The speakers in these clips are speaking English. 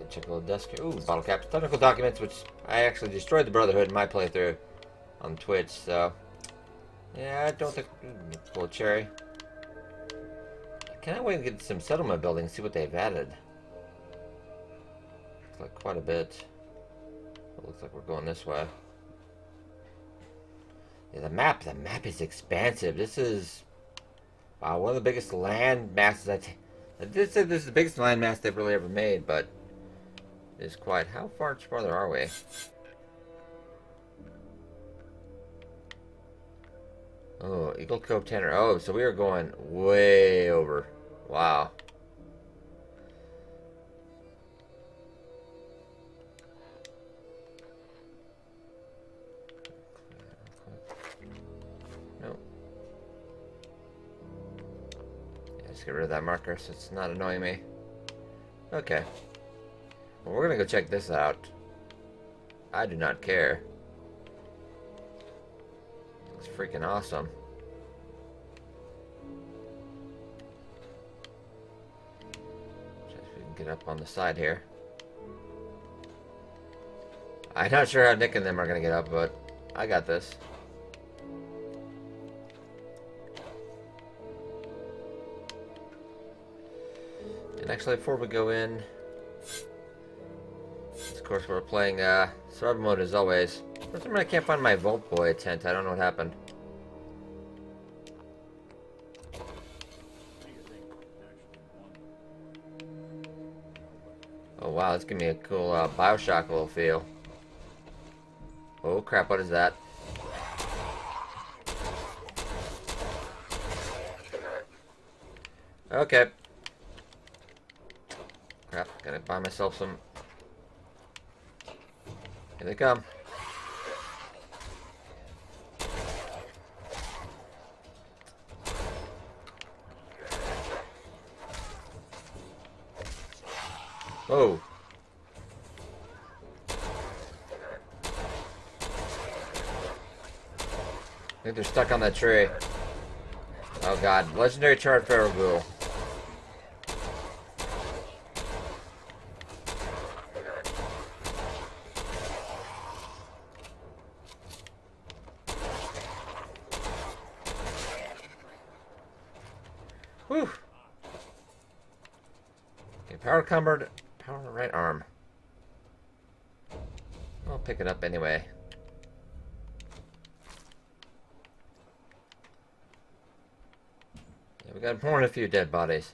Check a little desk here. Ooh, bottle caps. Technical documents, which I actually destroyed the Brotherhood in my playthrough on Twitch, so... Yeah, I don't think... Pull a cherry. Can I wait and get some settlement buildings, see what they've added? Looks like quite a bit. It looks like we're going this way. Yeah, the map is expansive. This is... Wow, one of the biggest land masses I did say this is the biggest land mass they've really ever made, but... It's quite... How far farther are we? Oh, Eagle Cove Tanner. Oh, so we are going way over. Wow. Nope. Yeah, just get rid of that marker so it's not annoying me. Okay. Well, we're gonna go check this out. I do not care. It's freaking awesome. Check if we can get up on the side here. I'm not sure how Nick and them are gonna get up, but I got this. And actually, before we go in, of course, we're playing survival mode as always. For some reason, I can't find my Vault Boy tent. I don't know what happened. Oh wow, this gives me a cool Bioshock little feel. Oh crap, what is that? Okay. Crap, gotta buy myself some. Here they come. Whoa. I think they're stuck on that tree. Oh god, legendary charred feral ghoul. Whew. Okay, power cumbered, power right arm. I'll pick it up anyway. Yeah, we got more than a few dead bodies.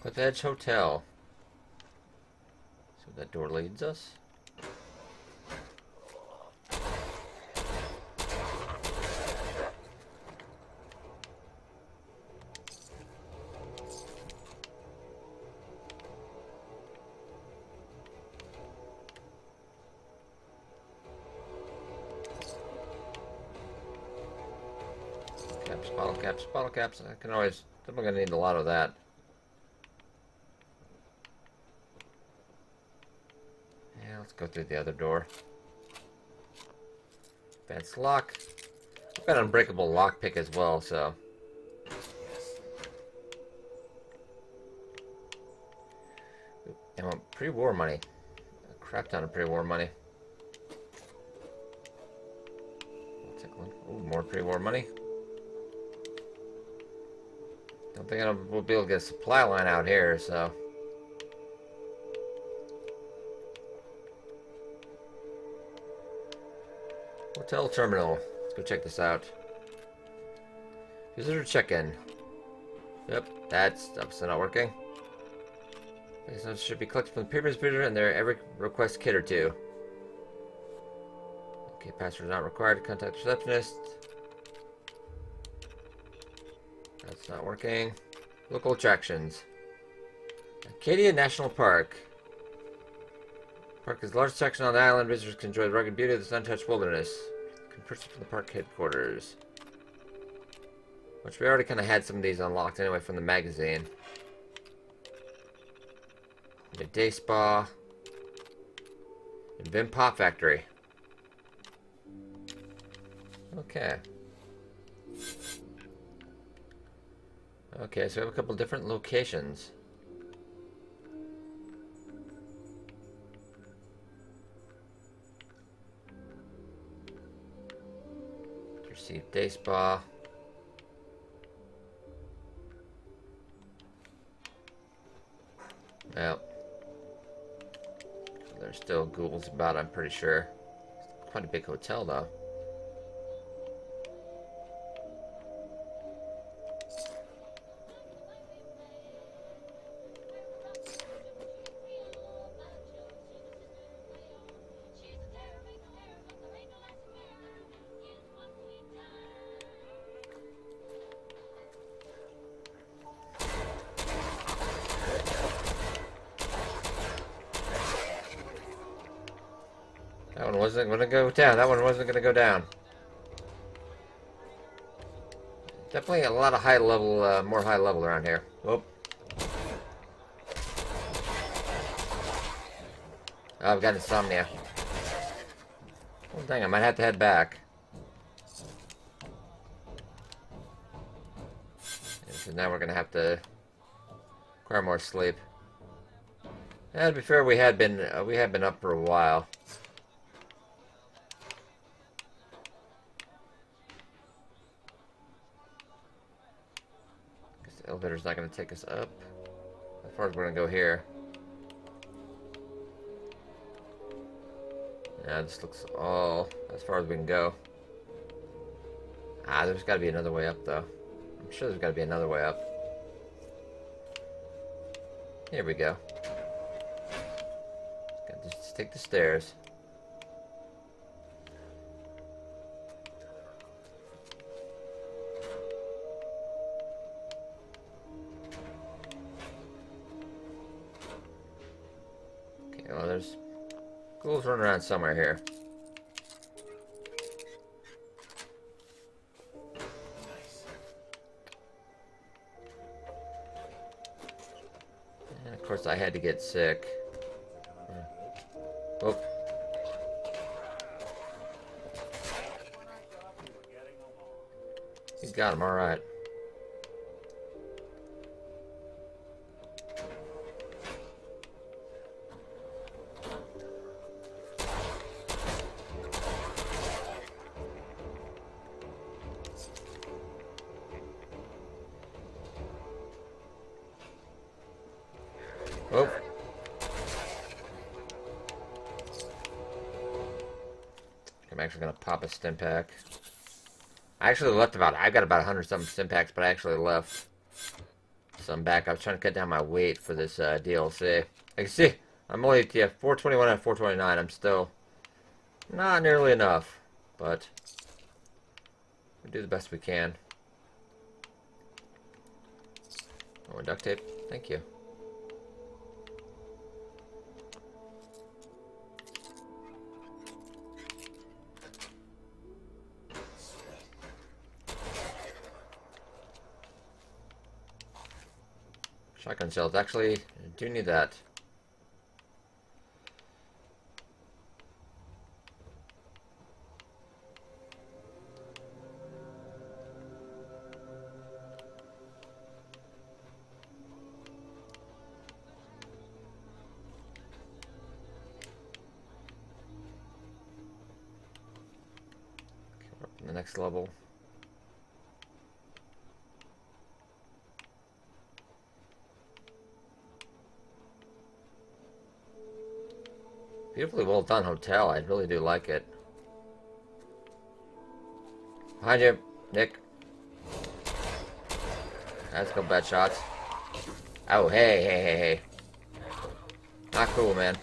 Cliff Edge Hotel. So that door leads us. Bottle caps. I can always... I'm going to need a lot of that. Yeah, let's go through the other door. Advanced lock. I've got an unbreakable lockpick as well, so... I want pre-war money. A crap ton of pre-war money. I'll take one. Ooh, more pre-war money. Don't think we'll be able to get a supply line out here, so... Hotel terminal. Let's go check this out. Visitor check-in. Yep, that's obviously not working. These notes should be collected from the previous visitor and their every request kit or two. Okay, password not required. Contact receptionist. That's not working. Local attractions. Acadia National Park. Park is the largest section on the island. Visitors can enjoy the rugged beauty of this untouched wilderness. You can purchase from the park headquarters. Which we already kind of had some of these unlocked anyway from the magazine. The day spa. And Vim Pop Factory. Okay. Okay, so we have a couple different locations. Receive day spa. Well, there's still ghouls about, I'm pretty sure. It's quite a big hotel, though. That one wasn't going to go down. That one wasn't going to go down. Definitely a lot of high level, more high level around here. Whoop. Oh, I've got insomnia. Well, dang, I might have to head back. Because now we're going to have to acquire more sleep. And to be fair, we had been up for a while. The elevator's not going to take us up. As far as we're going to go here. Yeah, this looks all as far as we can go. Ah, there's got to be another way up, though. I'm sure there's got to be another way up. Here we go. Gotta just take the stairs. Okay, well, there's ghouls running around somewhere here. And of course I had to get sick. Oh. You got him, alright. Oh. I'm actually going to pop a stim pack. I actually left I've got about 100 something stim packs, but I actually left some back. I was trying to cut down my weight for this DLC. I can see, I'm only at 421 out of 429. I'm still not nearly enough, but we do the best we can. More duct tape. Thank you. Shotgun shells. Actually, I do need that. Okay, we're up in the next level. Beautifully well done hotel. I really do like it. Behind you, Nick. That's a couple bad shots. Oh, hey. Not cool, man.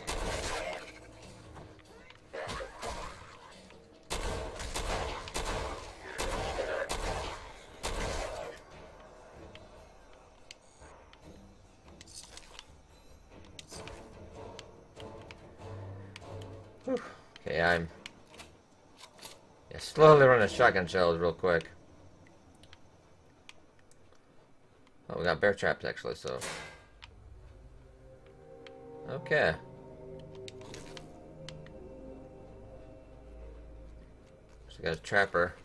Whew. Okay, I'm slowly running shotgun shells real quick. Oh, we got bear traps actually, so. Okay. So we got a trapper.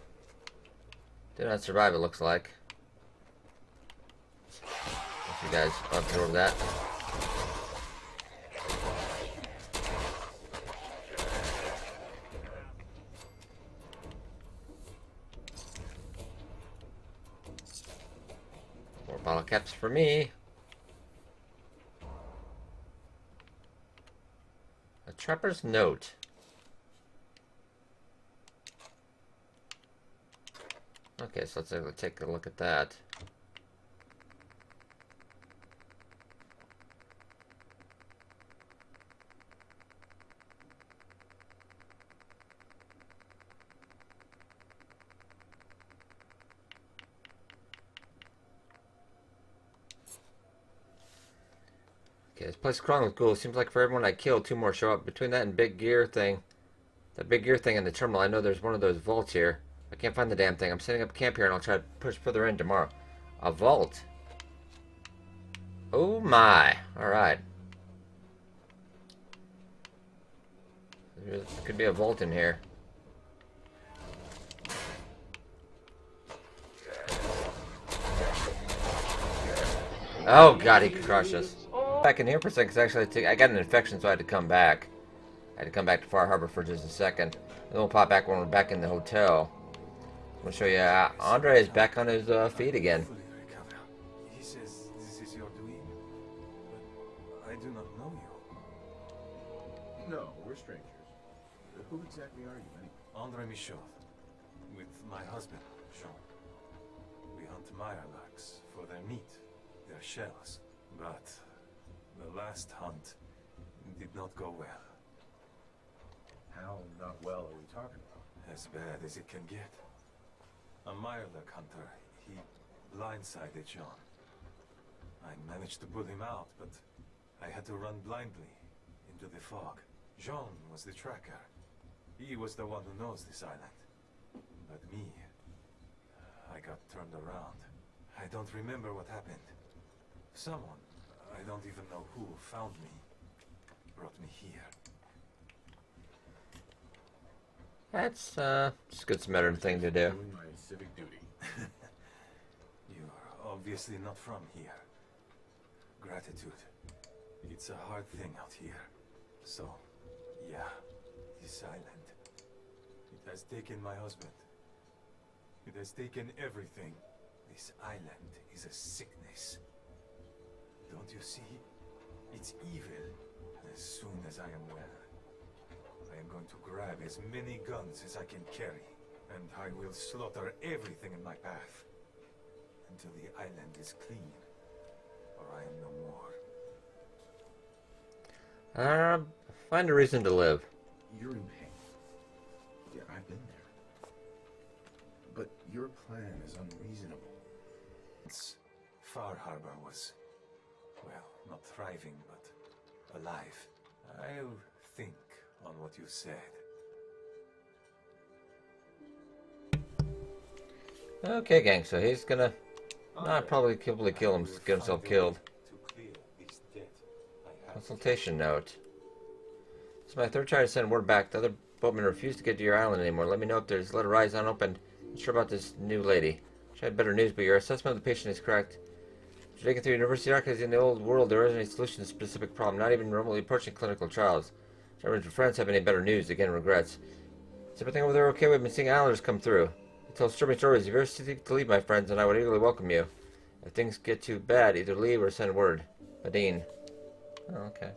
Did not survive, it looks like. If you guys absorb that. More bottle caps for me. A trapper's note. Okay, so let's take a look at that. Okay, this place is crawling with ghouls. Seems like for everyone I kill, 2 more show up. Between that and big gear thing, that big gear thing in the terminal, I know there's one of those vaults here. I can't find the damn thing. I'm setting up camp here and I'll try to push further in tomorrow. A vault. Oh my. Alright. There could be a vault in here. Oh god, he could crush us. Back in here for a second, because actually I got an infection, so I had to come back. I had to come back to Far Harbor for just a second. And then we'll pop back when we're back in the hotel. I'm going to show you, Andre is back on his feet again. He says this is your doing, but I do not know you. No, we're strangers. Who exactly are you, anyway? Andre Michaud, with my husband, Jean. We hunt mirelurks for their meat, their shells. But the last hunt did not go well. How not well are we talking about? As bad as it can get. A mirelurk hunter, he blindsided Jean. I managed to pull him out, but I had to run blindly into the fog. Jean was the tracker. He was the one who knows this island. But me, I got turned around. I don't remember what happened. Someone, I don't even know who, found me, brought me here. That's just a good smattering thing to do. Doing my civic duty. You're obviously not from here. Gratitude. It's a hard thing out here. So, yeah, this island. It has taken my husband. It has taken everything. This island is a sickness. Don't you see? It's evil. As soon as I am well, I am going to grab as many guns as I can carry, and I will slaughter everything in my path until the island is clean, or I am no more. Find a reason to live. You're in pain. Yeah, I've been there. But your plan is unreasonable. Far Harbor was, well, not thriving, but alive. I'll think on what you said. Okay, gang, so he's gonna probably kill him, get himself killed. Consultation note. This is my 3rd try to send word back. The other boatmen refuse to get to your island anymore. Let me know if there's letter rise unopened. I'm sure about this new lady. She had better news, but your assessment of the patient is correct. Taken through university archives in the old world, there isn't any solution to a specific problem, not even remotely approaching clinical trials. None of your friends have any better news. Again, regrets. Is everything over there okay? We've been seeing islanders come through. They tell disturbing stories. If you're seeking to leave, my friends, and I would eagerly welcome you. If things get too bad, either leave or send word. Badine. Oh, okay.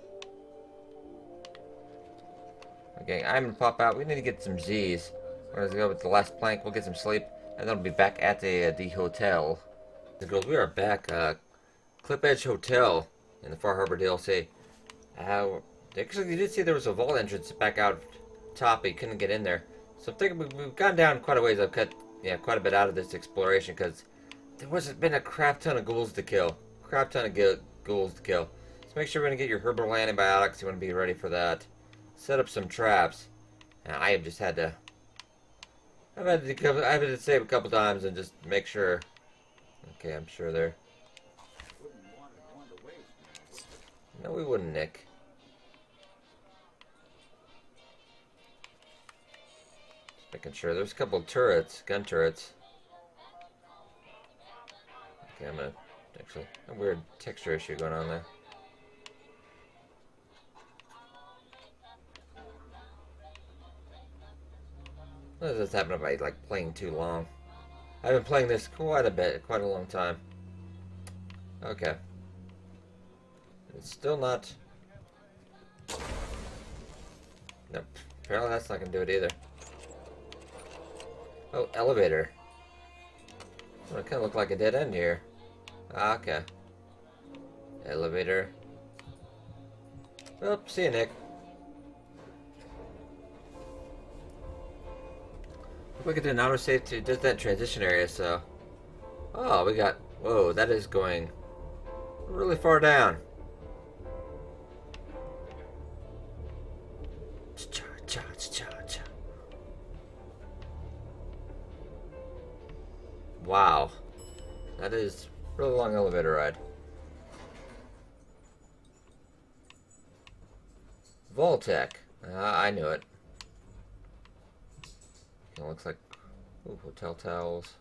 Okay, I'm gonna pop out. We need to get some Z's. We're gonna go with the last plank. We'll get some sleep, and then we'll be back at the hotel. The girls, we are back. Clip Edge Hotel in the Far Harbor DLC. Actually, you did see there was a vault entrance back out top, but you couldn't get in there. So I'm thinking we've gone down quite a ways. I've cut quite a bit out of this exploration because there wasn't been a crap ton of ghouls to kill. Ghouls to kill. So make sure you're going to get your herbal antibiotics. You want to be ready for that. Set up some traps. And I have just had to... I've had to save a couple times and just make sure. Okay, I'm sure they're... No, we wouldn't, Nick. Just making sure. There's a couple of turrets, gun turrets. Okay, I'm gonna actually a weird texture issue going on there. What does this happen if I like playing too long? I've been playing this quite a bit, quite a long time. Okay. It's still not. Nope. Apparently that's not gonna do it either. Oh, elevator. Well, it kind of looked like a dead end here. Ah, okay. Elevator. Oh, see you, Nick. Look like it did an autosave to just that transition area, so. Oh, we got. Whoa, that is going really far down. Wow. That is a really long elevator ride. Voltec. I knew it. It looks like ooh, hotel towels.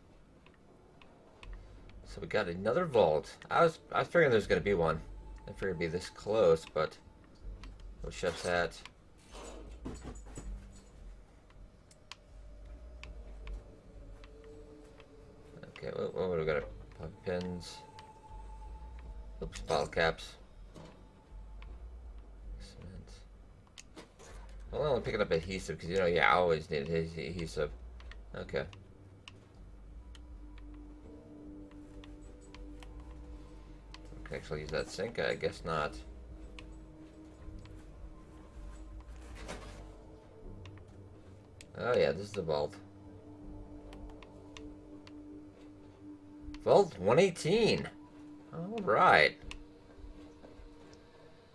So we got another vault. I was figuring there's gonna be one. I figured it'd be this close, but no chef's hat. Okay, what we got? Puppy pins. Oops, bottle caps. Cement. Well, I'm only picking up adhesive because I always need adhesive. Okay. Can I actually use that sink? I guess not. Oh yeah, this is the vault. Vault 118. All right.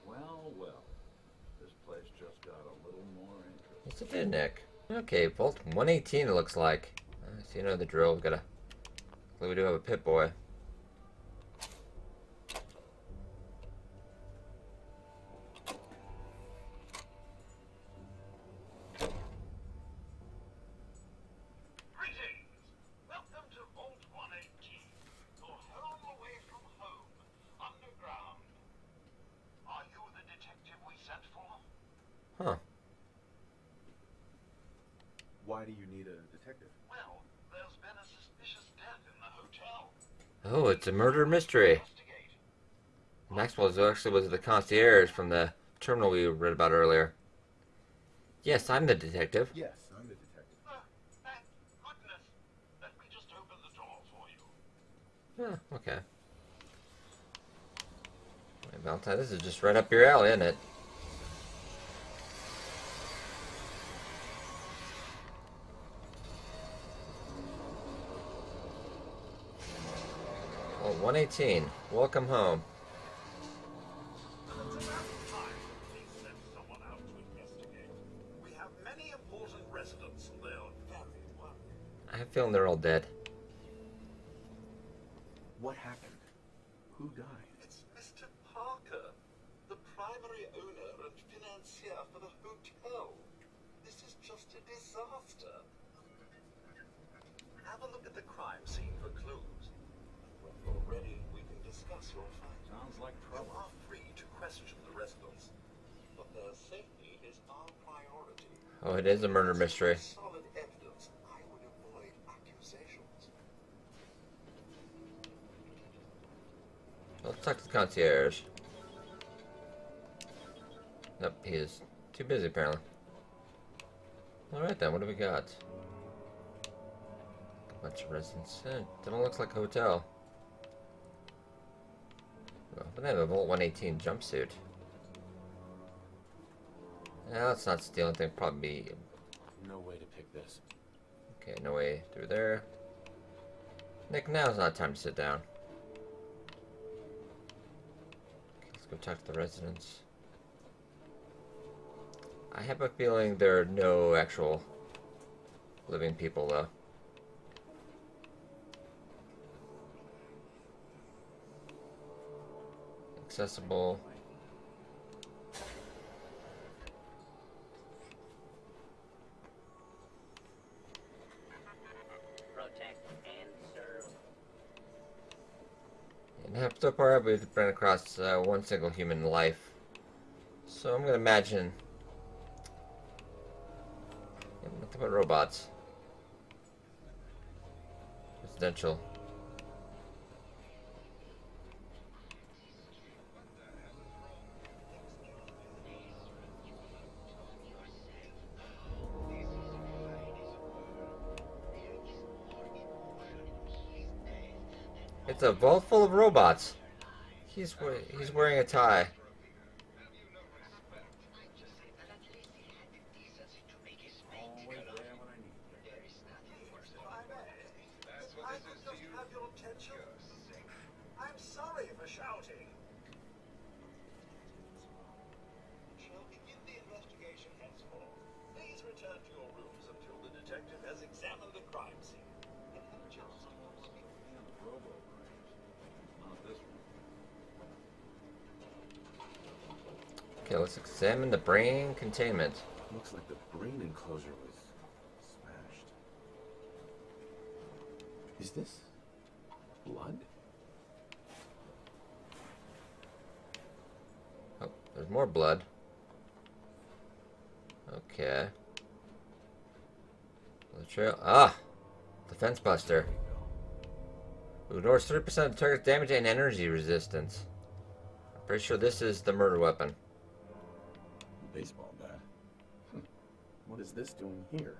Well, this place just got a little more interesting. Yes, it did, Nick. Okay, Vault 118 it looks like. So you know the drill. We do have a Pip-Boy. Huh. Why do you need a detective? Well, there's been a suspicious death in the hotel. Oh, it's a murder mystery. Maxwell actually was the concierge from the terminal we read about earlier. Yes, I'm the detective. Yes, I'm the detective. Thank goodness. Let me just open the door for you. Oh, okay. Hey, Valentine, this is just right up your alley, isn't it? Well, 118. Welcome home. It's about time we sent someone out to investigate. We have many important residents and they're very worried. I have a feeling they're all dead. What happened? Who died? It's Mr. Parker, the primary owner and financier for the hotel. This is just a disaster. Have a look at the crime scene for clues. When you're ready, we can discuss your find. Sounds like trouble. You are free to question the residents, but their safety is our priority. Oh, it is a murder mystery. Solid evidence. I would avoid accusations. Let's talk to the concierge. Nope, he is too busy apparently. Alright then, what do we got? A bunch of residents. Doesn't look like a hotel. Well, but they have a Vault 118 jumpsuit. Now let's not steal anything, probably be... No way to pick this. Okay, no way through there. Nick, now's not time to sit down. Okay, let's go talk to the residents. I have a feeling there are no actual living people, though. Accessible. Protect and serve. So far, we've run across one single human life. So I'm gonna imagine. Yeah, nothing but robots. Residential. It's a vault full of robots. He's wearing a tie. I could just have your attention. I'm sorry for shouting. Shall begin the investigation henceforth. Please return to your rooms until the detective has examined the crime scene and have a chance to speak. Okay, let's examine the brain containment. Looks like the brain enclosure was smashed. Is this blood? Oh, there's more blood. Okay. The trail. Ah! Defense buster. Ignores 30% of the target's damage and energy resistance. I'm pretty sure this is the murder weapon. Baseball bat. What is this doing here?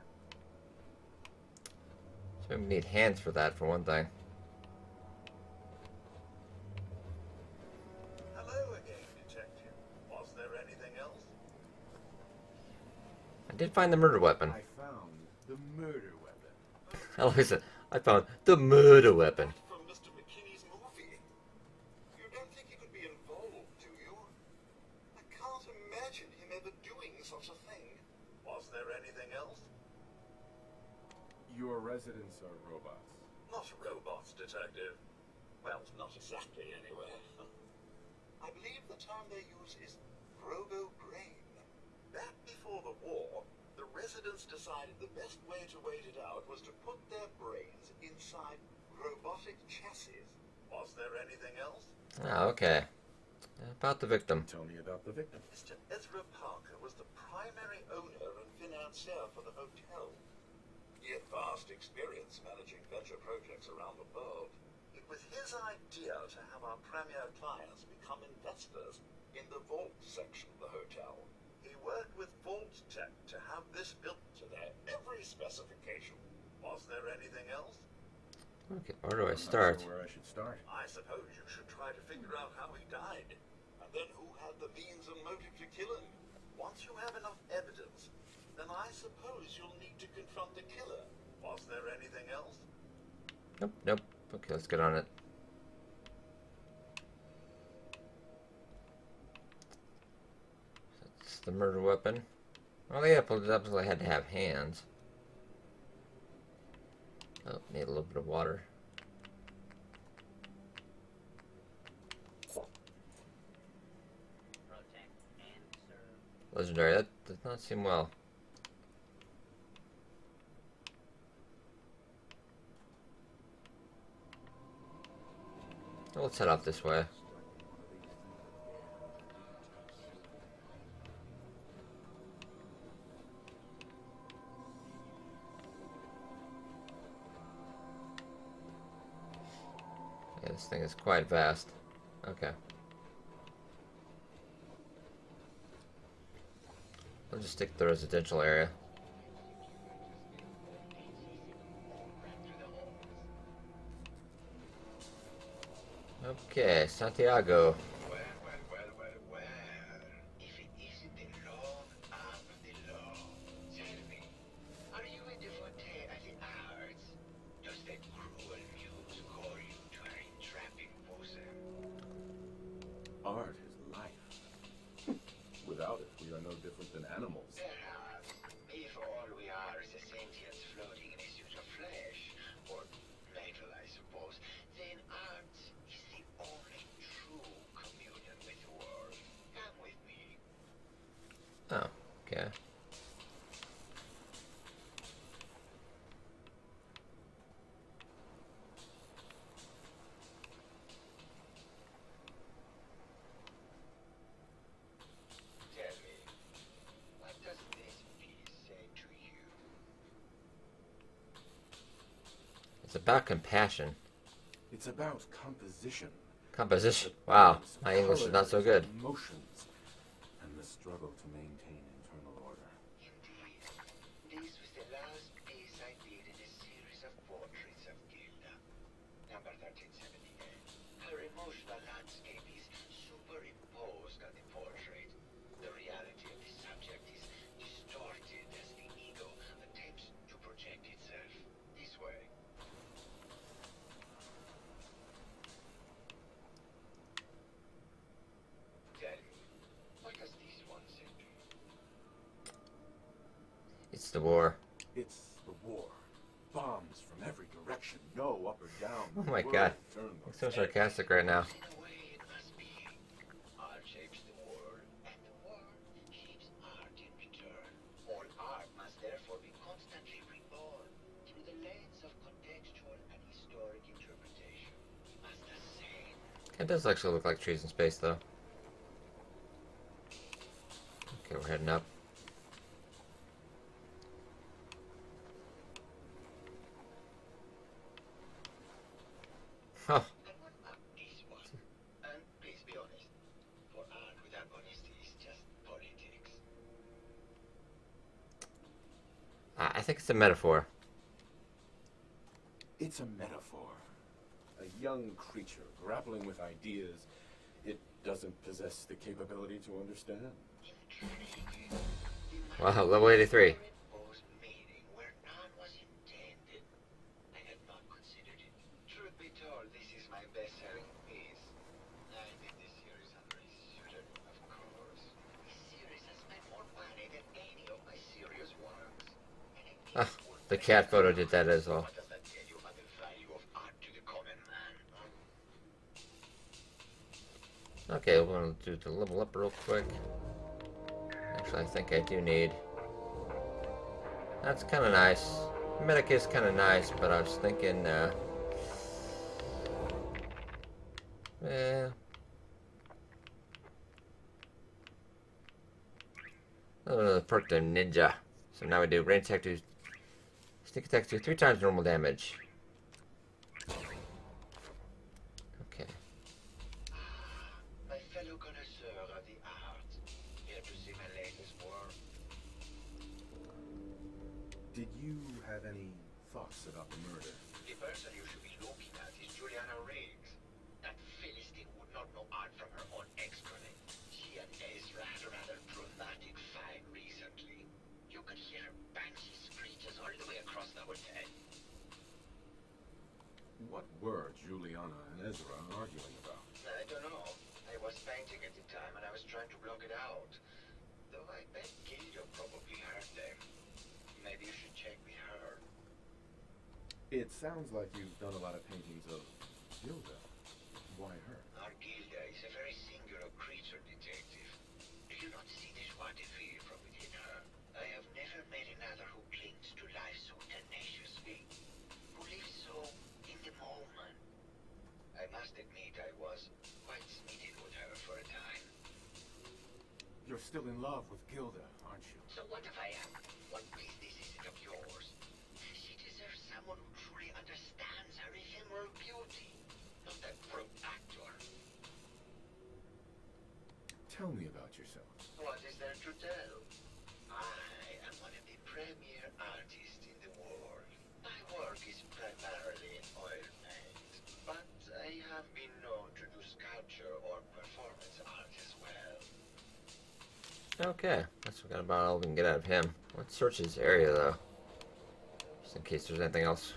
So we need hands for that, for one thing. Hello again, detective. Was there anything else? I did find the murder weapon. I found the murder weapon. Oh, listen, I found the murder weapon. From Mr. McKinney's movie. You don't think he could be involved, do you? I can't imagine him ever doing such a thing. Was there anything else? Your residents are robots. Not robots, detective. Well, not exactly, anyway. I believe the term they use is robo-brain. Back before the war, the residents decided the best way to wait it out was to put their brains inside robotic chassis. Was there anything else? Ah, okay. About the victim. Tell me about the victim. Mr. Ezra Parker was the primary owner and financier for the hotel. He had vast experience managing venture projects around the world. It was his idea to have our premier clients become investors in the vault section of the hotel. He worked with Vault Tech to have this built to their every specification. Was there anything else? Okay, where do I I'm not start? sure where I should start. I suppose you should try to figure out how he died, and then who had the means and motive to kill him. Once you have enough evidence, then I suppose you'll need to confront the killer. Was there anything else? Nope, nope. Okay, let's get on it. That's the murder weapon. Oh yeah, but I had to have hands. Oh, need a little bit of water. Legendary, that does not seem well. Well, let's head off this way. Yeah, this thing is quite vast. Okay. I'll just stick to the residential area. Okay, Santiago. If it isn't the love of the law, tell me, are you a devotee of the arts? Does that cruel muse call you to her entrapping bosom? Art is life. Without it, we are no different than animals. Perhaps, if all we are is a sentience floating in a suit of flesh, or metal, I suppose, then art is the only true about compassion. It's about composition. Composition. The Wow, balance of my English is not so good. colors, emotions, and the struggle to maintain internal order. Indeed. This was the last piece I did in a series of portraits of Gilda. Number 1378. Her emotional landscape is superimposed on the portrait. The reality of the subject is distorted as the ego attempts to project itself this way. Tell me, what does this one say to you? It's the war. It's the war. Bombs from every direction, no up or down. Oh The my world God. turned I'm on so its sarcastic right now. In a way, it must be. Art shapes the world, and the world shapes art in return. All art must therefore be constantly reborn through the lens of contextual and historic interpretation. We must ascend. It does actually look like trees in space, though. Okay, we're heading up. Oh, And what about this one? And please be honest, for art without honesty is just politics. I think it's a metaphor. It's a metaphor. A young creature grappling with ideas it doesn't possess the capability to understand. Intriguing. Wow, level 83. Imposed meaning where none was intended. I had not considered it. Truth be told, this is my best-selling piece. I did this series under a pseudonym, of course. This series has spent more money than any of my serious works. And it Ah, is worth the cat photo did that as well. What does that tell you about the value of art to the common man? Okay, we're going to do the level up real quick. Actually, I think I do need... That's kind of nice. Medic is kind of nice, but I was thinking, another perk to ninja. So now we do range attack to sneak attack to 3 times normal damage. Okay. My fellow connoisseur of the arts, here to see my latest work. Did you have any thoughts about the murder? The person you should be looking at is Juliana Riggs. That Philistine would not know art from her own excrement. She and Ezra had a rather dramatic fight recently. You could hear her banshee screeches all the way across the hotel. What were Juliana and Ezra arguing about? I don't know. I was painting at the time and I was trying to block it out. Though I bet Gilda probably heard them. Maybe you should check with her. It sounds like you've done a lot of paintings of Gilda. Why her? Our Gilda is a very singular creature, detective. Do you not see the joie de vivre from within her? I have never met another who clings to life so tenaciously, who lives so in the moment. I must admit I was quite smitten with her for a time. You're still in love with Gilda, aren't you? So what if I am? What business is it of yours? She deserves someone who truly understands her ephemeral beauty, not that broke actor. Tell me about yourself. What is there to tell? I am one of the premier artists in the world. My work is primarily in oil paint, but I have been known to do sculpture or performance art as well. Okay, that's about all we can get out of him. Let's search his area, though. Just in case there's anything else.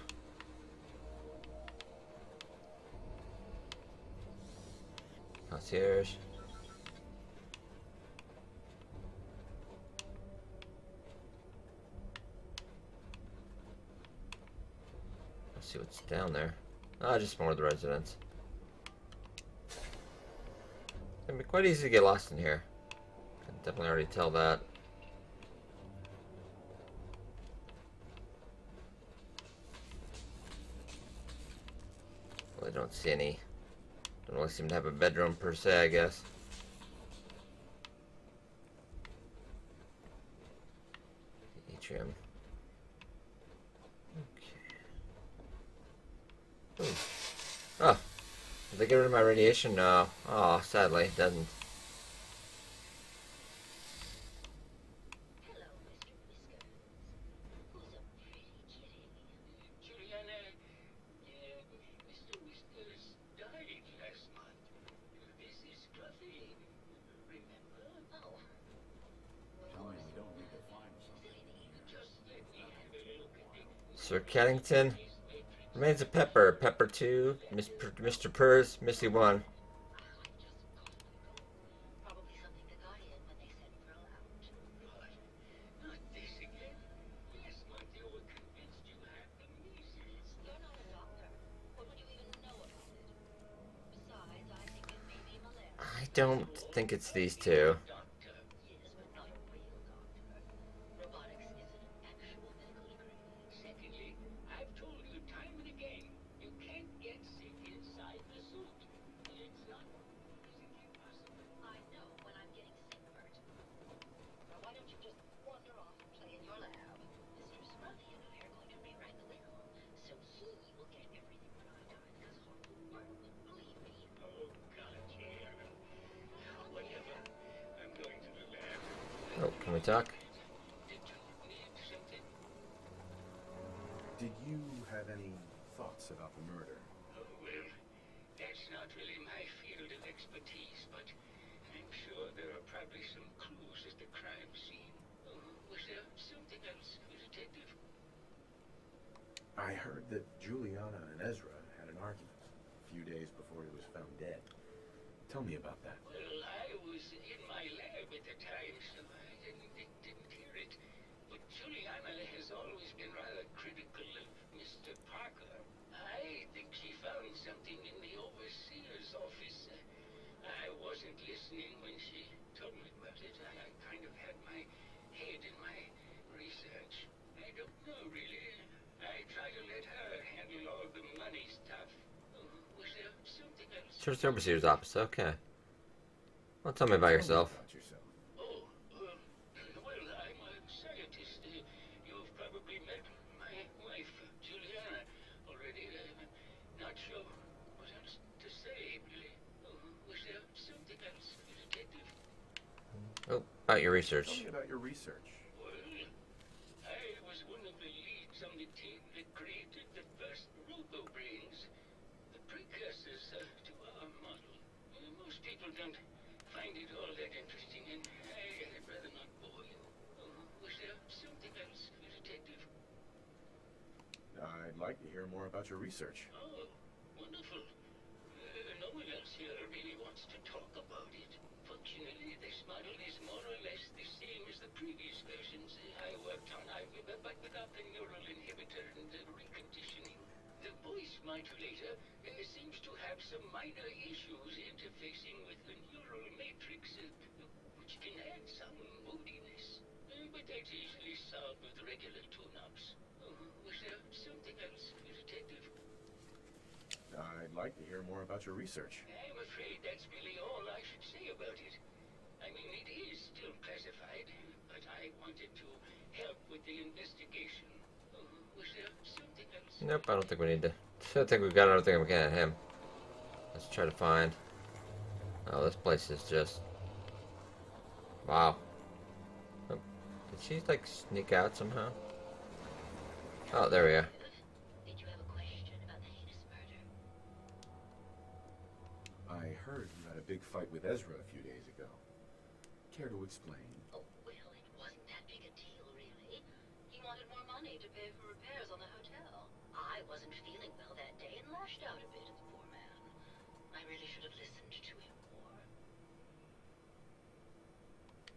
Concierge. Let's see what's down there. Ah, just more of the residents. It's gonna be quite easy to get lost in here. Can definitely already tell that. Well, I don't see any. Don't really seem to have a bedroom per se, I guess. Atrium. Okay. Ooh. Oh, did they get rid of my radiation? No. Oh, sadly, it doesn't. Hello, Mr. Whiskers. Who's a pretty kitty? Juliana, Mr. Whiskers died last month. This is Scruffy. Remember? Oh. Tell me we don't need to find something here. Just let me have a look at it. Sir Kennington. Remains of Pepper. Pepper 2. Mr. Purrs. Missy 1. Probably something the Guardian when they sent Pearl out. What? Not this again? Last month you were convinced you had the measles. You're not a doctor. What would you even know about it? Besides, I think it may be malaria. I don't think it's these two. Doctor. Yes, but not a real doctor. Robotics isn't an actual medical degree. Secondly, I've told you time and again, you can't get sick inside the suit. It's not physically possible. I know when I'm getting sick, Bert. Now why don't you just wander off and play in your lab? Mr. Scruffy and I are going to rewrite the will, so he will get everything when I die, because horrible Bert would believe me. Oh, God, yeah. Whatever. I'm going to the lab. Oh, can we talk? Did you need something? Did you have any thoughts about the murder? Oh, well, that's not really my field of expertise, but I'm sure there are probably some clues at the crime scene. Was there something else, Detective? I heard that Juliana and Ezra had an argument a few days before he was found dead. Tell me about that. Well, I was in my lab at the time, so I didn't hear it. But Juliana has always been rather critical of Mr. Parker. I think she found something in the overseer's office. I wasn't listening when she told me about it. I kind of had my head in my research. I don't know, really. I try to let her handle all the money stuff. Was there something else? Church Overseer's office. Okay. Well, tell me about yourself. Tell me about yourself. Oh, well, I'm a scientist. You've probably met my wife, Juliana, already. Not sure what else to say, really. Was there something else, Detective? Oh, about your Tell research. me about your research. Well, I was one of the leads on the team that created the first robo-brains, the precursors to our model. Most people don't find it all that interesting, and I'd rather not bore you. Was there something else, Detective? I'd like to hear more about your research. Oh, wonderful. No one else here really wants to talk about it. Functionally, this model is more or less the same as the previous versions I worked on. But without the neural inhibitor and the reconditioning. The voice modulator seems to have some minor issues interfacing with the neural matrix, which can add some moodiness. But that's easily solved with regular tune-ups. Was there something else, Detective? I'd like to hear more about your research. I'm afraid that's really all I should say about it. I mean, it is still classified, but I wanted to help with the investigation. Was there something else? Nope, I don't think we need to. I think we've got everything we can at him. Let's try to find. Oh, this place is just. Wow. Oh, did she, like, sneak out somehow? Oh, there we are. Did you have a question about the heinous murder? I heard you had a big fight with Ezra a few days ago. Care to explain? Oh, well, it wasn't that big a deal, really. He wanted more money to pay for repairs on the hotel. I wasn't feeling well that day and lashed out a bit at the poor man. I really should have listened to him more.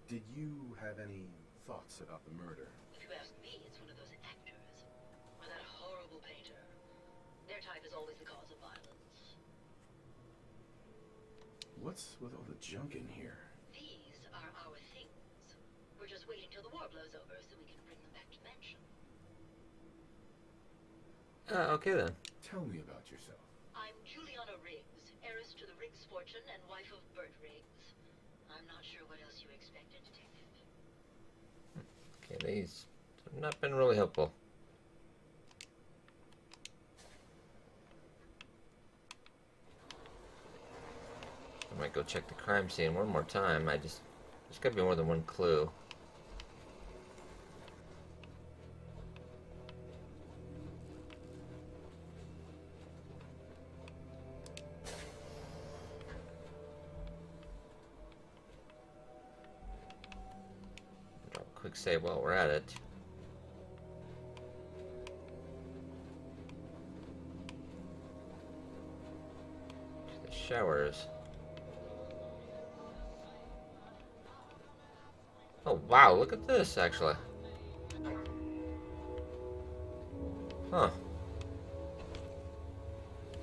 Did you have any thoughts about the murder? If you ask me, it's one of those actors. Or that horrible painter. Their type is always the cause of violence. What's with all the junk in here? These are our things. We're just waiting till the war blows over so we can bring them back to Mansion. Okay then. Tell me about yourself. I'm Juliana Riggs, heiress to the Riggs fortune and wife of Bert Riggs. I'm not sure what else you expected, Detective. Okay, these have not been really helpful. Might go check the crime scene one more time. There's gotta be more than one clue. Drop a quick save while we're at it. The showers. Oh wow, look at this actually. Huh.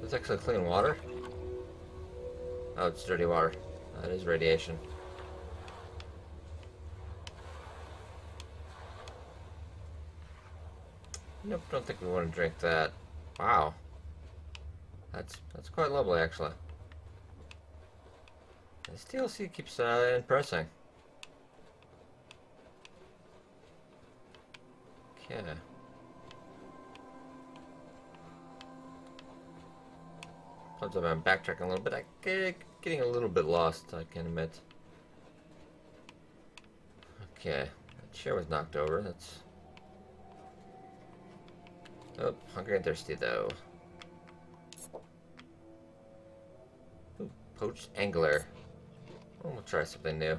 It's actually clean water? Oh, it's dirty water. That is radiation. Nope, don't think we want to drink that. Wow. That's quite lovely actually. This DLC keeps impressing. Okay. Sometimes I'm backtracking a little bit. I'm getting a little bit lost, I can admit. Okay, that chair was knocked over. That's... Oh, hungry and thirsty though. Ooh, poached angler. Oh, we'll try something new.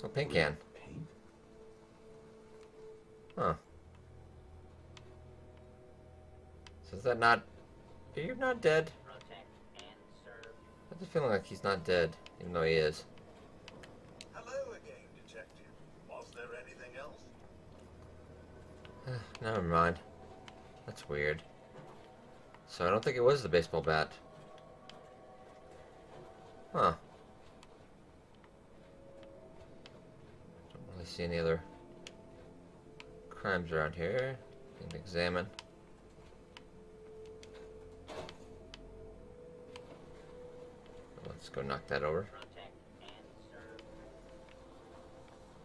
Oh, paint can. Paint? Huh. So is that not... You're not dead? I have the feeling like he's not dead, even though he is. Hello again, Detective. Was there anything else? Never mind. That's weird. So I don't think it was the baseball bat. Huh. Don't really see any other crimes around here. Need to examine. Let's go knock that over.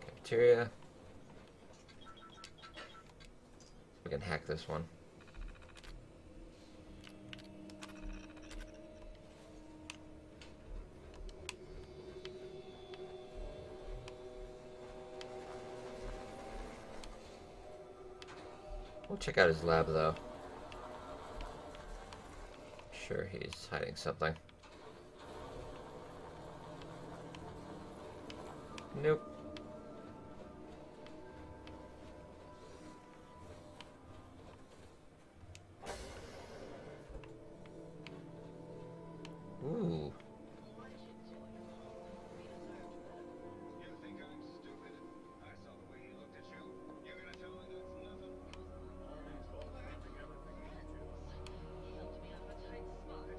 Cafeteria. We can hack this one. We'll check out his lab though. Sure, he's hiding something. Nope. Ooh. You think I'm stupid? I saw the way he looked at you. You're gonna tell me that's nothing?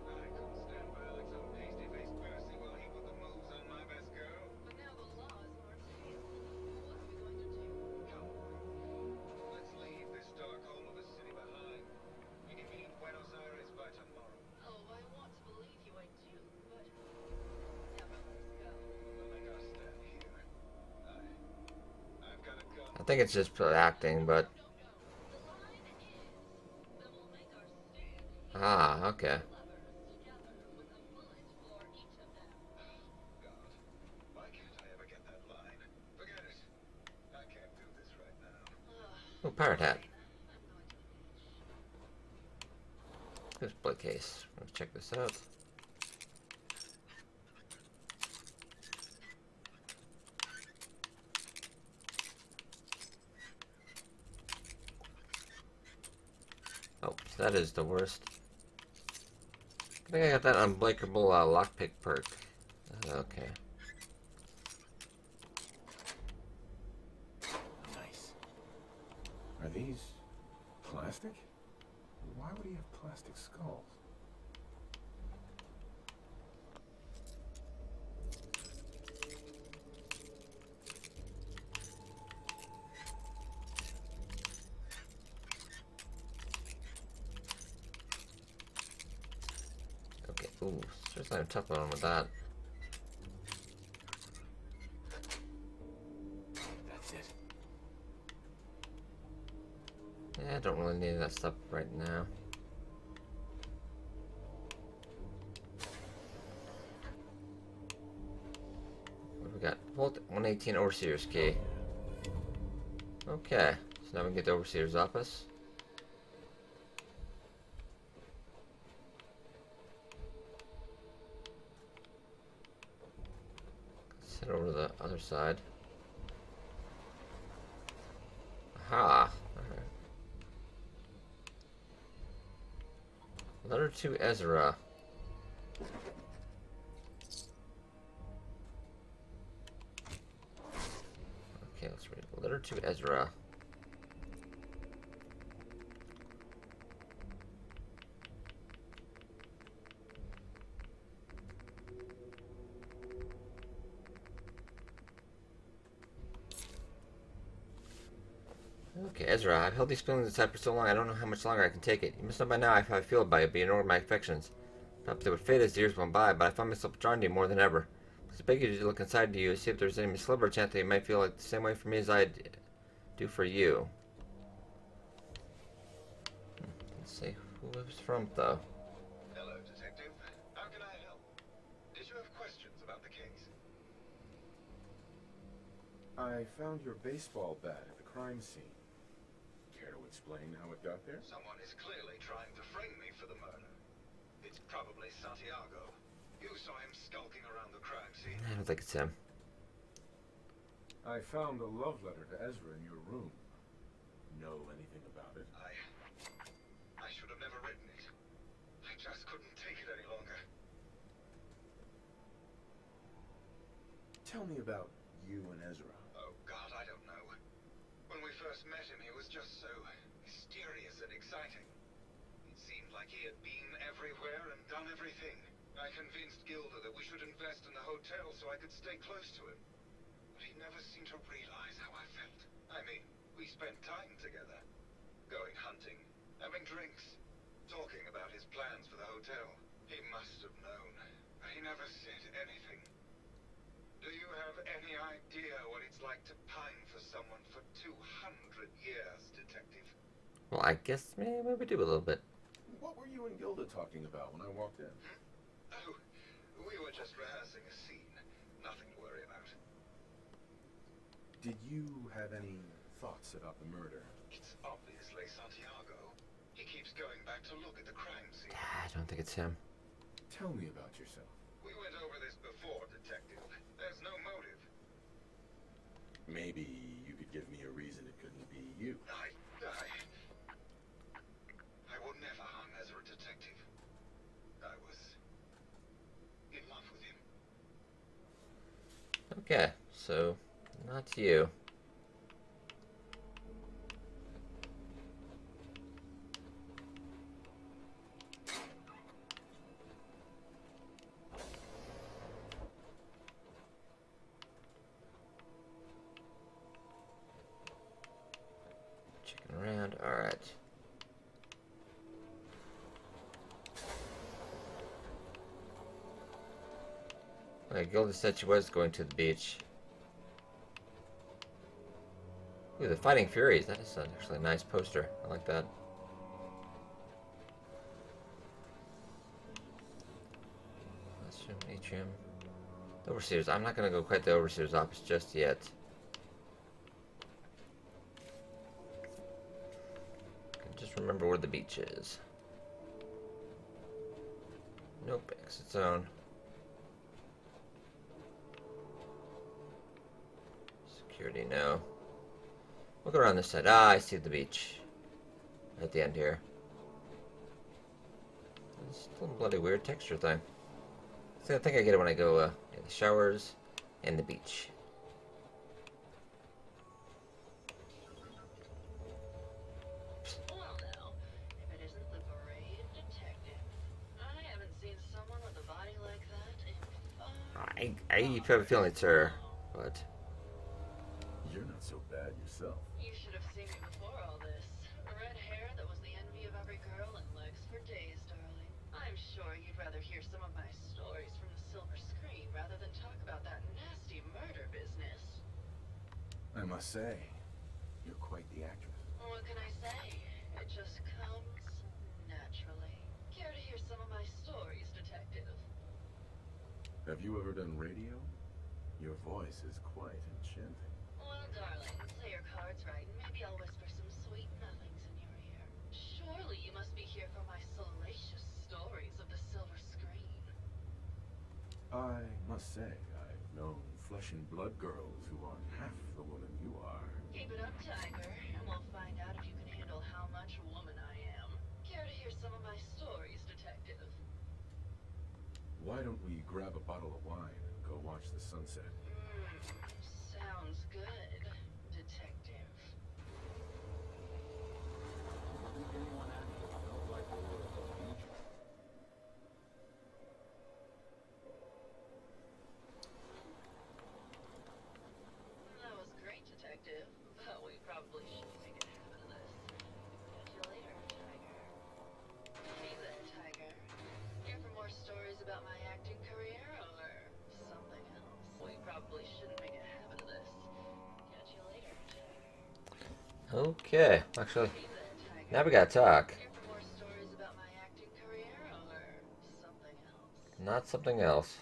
I couldn't stand by like some pasty-faced Percy while he put the moves on my best girl. But now the law is marching. What are we going to do? Come on. Let's leave this dark hole of a city behind. We can be in Buenos Aires by tomorrow. Oh, I want to believe you, I do, but never let us go. We'll make our stand here. I've got a gun. I think it's just acting, but... Ah, okay. Why can't I ever get that line? Forget it. I can't do this right now. Oh, pirate hat. Display case. Let's check this out. Oh, so that is the worst. I think I got that unbreakable lockpick perk. Okay. Nice. Are these plastic? Why would he have plastic skulls? Ooh, seriously, I'm tough on with that. That's it. Yeah, I don't really need that stuff right now. What do we got? Volt 118 Overseer's key. Okay, so now we can get the Overseer's office. Let's head over to the other side. Aha! Alright. Letter to Ezra. Okay, let's read. Letter to Ezra. Okay, Ezra, I've held these feelings inside for so long, I don't know how much longer I can take it. You must know by now how I feel about you, but you ignore my affections. Perhaps they would fade as the years went by, but I find myself drawn to you more than ever. I beg you to look inside to you, see if there's any sliver of chance that you might feel like the same way for me as I do for you. Let's see who it was from, though. Hello, Detective. How can I help? Did you have questions about the case? I found your baseball bat at the crime scene. Care to explain how it got there? Someone is clearly trying to frame me for the murder. It's probably Santiago. You saw him skulking around the crime scene. I don't think it's him. I found a love letter to Ezra in your room. Know anything about it? I should have never written it. I just couldn't take it any longer. Tell me about you and Ezra. Oh, God, I don't know. When we first met him, he was just so mysterious and exciting. It seemed like he had been everywhere and done everything. I convinced Gilda that we should invest in the hotel so I could stay close to him. But he never seemed to realize how I felt. I mean, we spent time together. Going hunting, having drinks, talking about his plans for the hotel. He must have known, but he never said anything. Do you have any idea what it's like to pine for someone for 200 years, Detective? Well, I guess maybe we do a little bit. What were you and Gilda talking about when I walked in? Oh, we were just rehearsing a scene. Nothing to worry about. Did you have any thoughts about the murder? It's obviously Santiago. He keeps going back to look at the crime scene. I don't think it's him. Tell me about yourself. We went over this before, Detective. There's no motive. Maybe you could give me a reason it couldn't be you. I would never harm Ezra, Detective. I was in love with him. Okay, so not you. Checking around. All right. Okay, Gilda said she was going to the beach. Ooh, the Fighting Furies. That is actually a nice poster. I like that. Classroom, atrium. The Overseer's. I'm not going to go quite the Overseer's office just yet. I can just remember where the beach is. Nope, exit zone. Security, no. We'll go around this side. Ah, I see the beach. At the end here. It's still a bloody weird texture thing. So I think I get it when I go in the showers and the beach. Well now, if it isn't the brave detective. I haven't seen someone with a body like that in I have a feeling it's her, but You're not so bad yourself. You should have seen me before all this. Red hair that was the envy of every girl and legs for days, darling. I'm sure you'd rather hear some of my must say, you're quite the actress. What can I say? It just comes naturally. Care to hear some of my stories, detective? Have you ever done radio? Your voice is quite enchanting. Well, darling, play your cards right, and maybe I'll whisper some sweet nothings in your ear. Surely you must be here for my salacious stories of the silver screen. I must say, I've known flesh and blood girls who aren't half the woman you are. Keep it up, Tiger, and we'll find out if you can handle how much woman I am. Care to hear some of my stories, detective? Why don't we grab a bottle of wine and go watch the sunset? Sounds good, detective. That was great, detective, but we probably shouldn't make a habit of this. Catch you later, Tiger. Hey there, Tiger. Here for more stories about my acting career or something else? We probably shouldn't make a habit of this. Catch you later, Tiger. Okay, actually, Hey there, Tiger. now we gotta talk. Here for more stories about my acting career or something else? Not something else.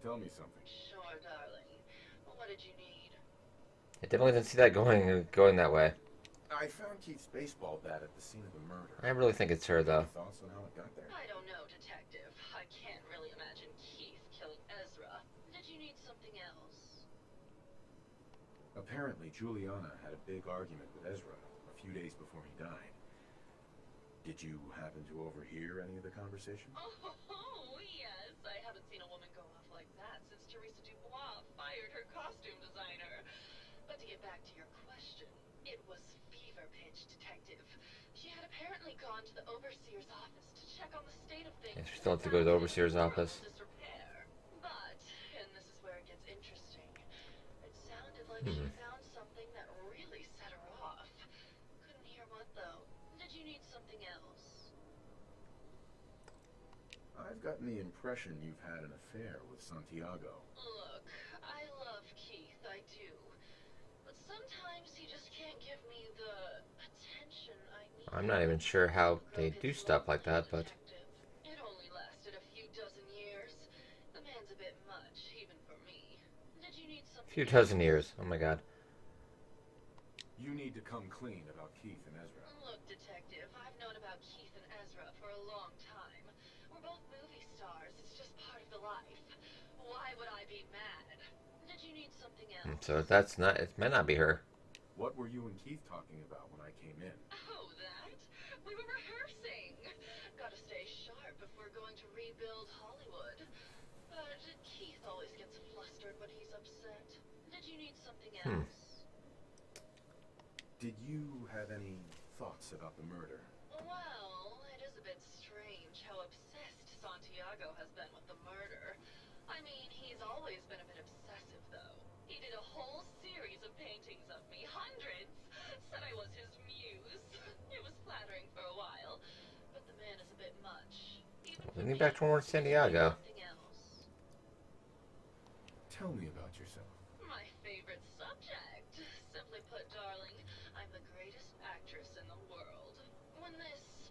Tell me something. Sure, darling. What did you need? I definitely didn't see that going that way. I found Keith's baseball bat at the scene of the murder. I really think it's her, though. Any thoughts on how it got there? I don't know, detective. I can't really imagine Keith killing Ezra. Did you need something else? Apparently, Juliana had a big argument with Ezra a few days before he died. Did you happen to overhear any of the conversation? Oh, yes. I haven't seen a woman go off like that since Teresa Dubois fired her costume designer. But to get back to your question, it was fever pitch, detective. She had apparently gone to the overseer's office to check on the state of things. Yeah, she still has to go to the overseer's office. Disrepair. But, and this is where it gets interesting, it sounded like she found something that really set her off. Couldn't hear what, though. Did you need something else? I've gotten the impression you've had an affair with Santiago. Look, I love Keith, I do. But sometimes he just can't give me the attention I need. I'm not even sure how they do stuff like that, but It only lasted a few dozen years. The man's a bit much, even for me. Did you need a something few else? dozen years. Oh my god. You need to come clean about Keith and Ezra. Look, detective, I've known about Keith and Ezra for a long time. We're both movie stars. It's just part of the life. Why would I be mad? Did you need something else? So that's not. It may not be her. What were you and Keith talking about when I came in? Oh, that? We were rehearsing. Gotta stay sharp if we're going to rebuild Hollywood. But Keith always gets flustered when he's upset. Did you need something else? Did you have any thoughts about the murder? Well, it is a bit strange how obsessed Santiago has been with the murder. I mean, he's always been a bit obsessive, though. He did a whole series of paintings of me, hundreds. Said I was his muse. It was flattering for a while, but the man is a bit much. Even for Bring me me. back to more Santiago. Something else. Tell me about yourself. My favorite subject. Simply put, darling, I'm the greatest actress in the world. When this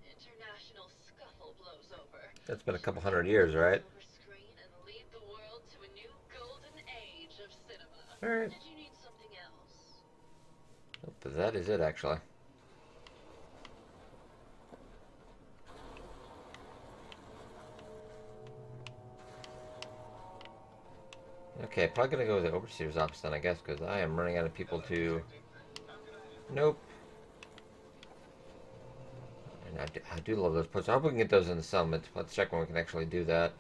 international scuffle blows over, That's been a couple hundred years, right? silver screen and lead the world to a new golden age of cinema. Alright. Did you need something else? But that is it, actually. Okay, probably gonna go to the overseer's office then, I guess, because I am running out of people to. Nope. And I do love those posters. I hope we can get those in the summit. Let's check when we can actually do that.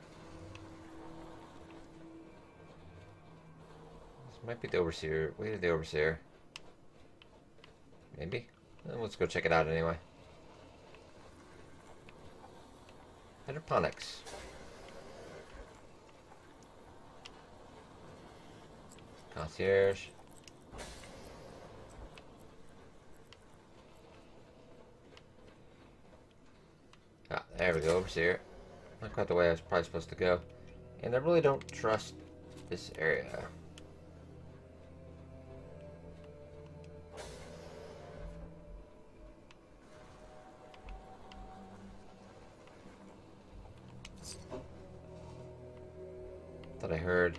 This might be the overseer. Wait to the overseer. Maybe? Let's go check it out anyway. Hydroponics. Concierge. Ah, there we go, overseer. Not quite the way I was probably supposed to go. And I really don't trust this area. that I heard.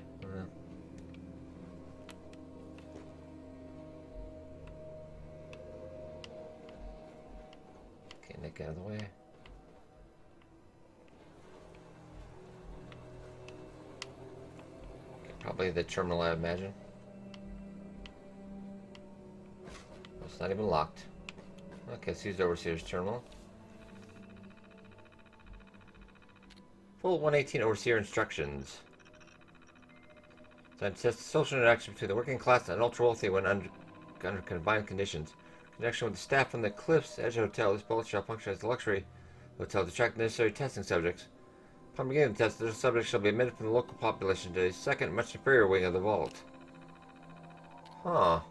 Okay, Nick, out of the way. Okay, probably the terminal, I imagine. It's not even locked. Okay, let's use the Overseer's terminal. Full 118 Overseer instructions. So it says social interaction between the working class and ultra-wealthy when under confined conditions. Connection with the staff from the Cliffs Edge Hotel. This vault shall function as a luxury hotel to attract necessary testing subjects. Upon beginning the test, the subjects shall be admitted from the local population to a second, much superior wing of the vault. Huh.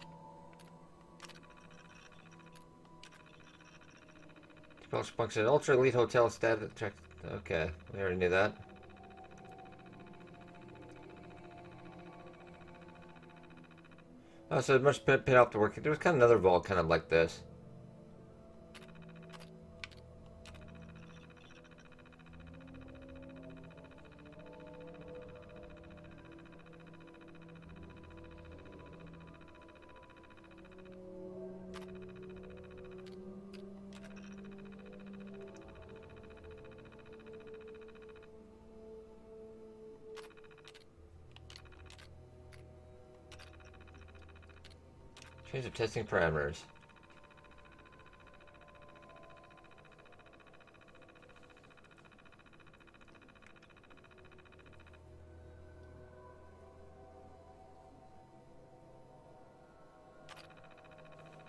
Vault shall function as an ultra-elite hotel staff that attracts... Okay, we already knew that. Oh, so it must paid off to work. There was kind of another vault kind of like this. Change of testing parameters.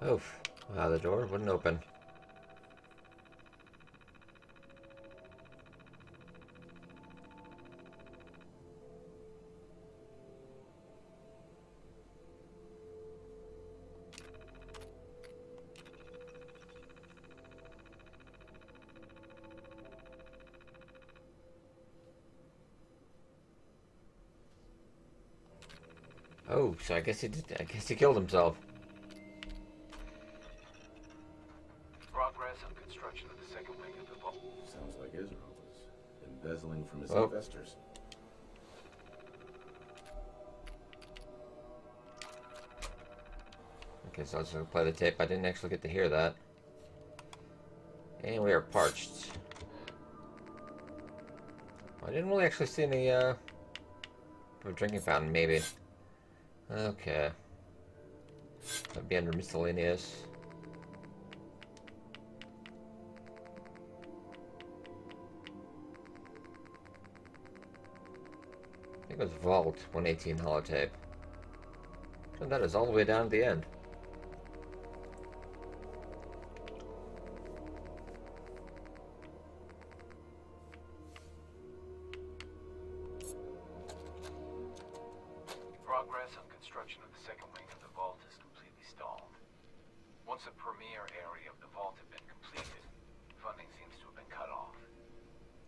Oof. Wow, the door wouldn't open. Oh, so I guess he did. I guess he killed himself. Progress on construction of the second wing of the vault. Sounds like Ezra was embezzling from his Oh. investors. Okay, so I was gonna play the tape. I didn't actually get to hear that. And we are parched. I didn't really actually see any for a drinking fountain, maybe. Okay. That'd be under miscellaneous. I think it was Vault 118 holotape. And that is all the way down at the end. Progress on construction of the second wing of the vault is completely stalled. Once the premier area of the vault had been completed, funding seems to have been cut off.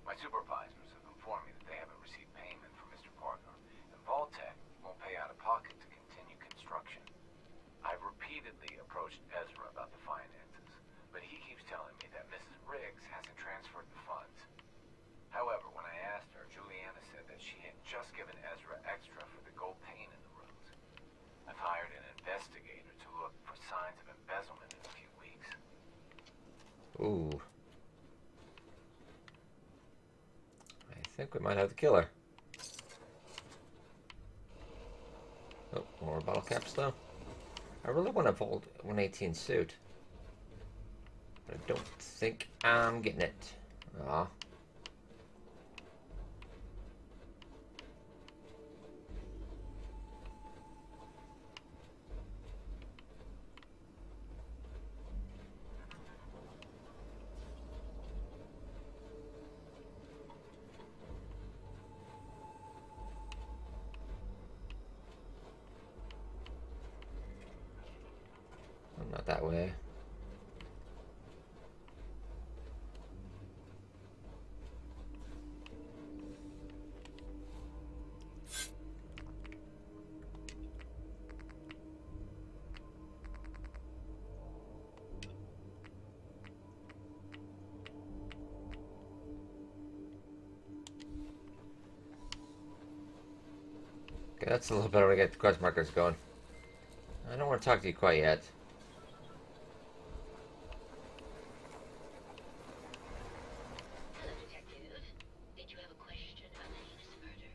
My supervisors have informed me that they haven't received payment from Mr. Parker, and Vault-Tec won't pay out of pocket to continue construction. I've repeatedly approached Ezra about the finances, but he keeps telling me that Mrs. Riggs hasn't transferred the funds. However, when I asked her, Juliana said that she had just given Ezra extra for the gold paint in the rooms. I've hired an investigator to look for signs of embezzlement in a few weeks. Ooh. I think we might have the killer. Oh, more bottle caps though. I really want a Vault 118 suit. But I don't think I'm getting it. Aw. Not that way. Okay, that's a little better. We get the quest markers going. I don't want to talk to you quite yet. Hello, Detective. Did you have a question about the heinous murder?